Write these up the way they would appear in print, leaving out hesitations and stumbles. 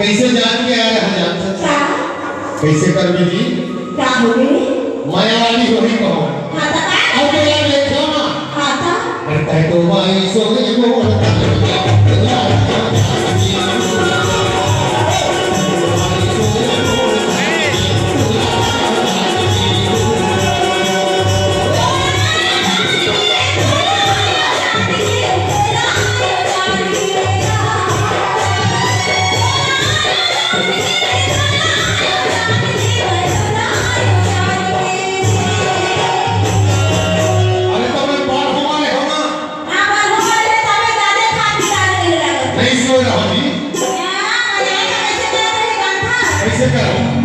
कैसे जान के आए हजान सच्चा कैसे कर मिली क्या हो गई माया वाली होई कहो हां ता काय और तेरा देखो ना हां ता करता है तो माई सोने बोलता कैसे करो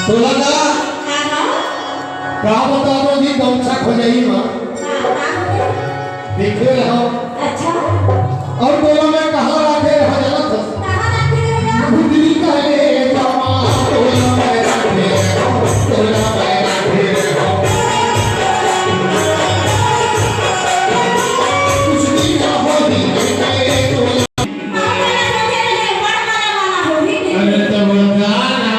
तो लगा क्या बता दो जी कौन सा खोजाई माँ देखे रहो अच्छा और बोलो मैं कहाँ रखे हजरत गुदरी करे जामा बोलो मैं रखे बोलो मैं रखे कुछ भी ना हो दी मैं बोलो अरे तब गाना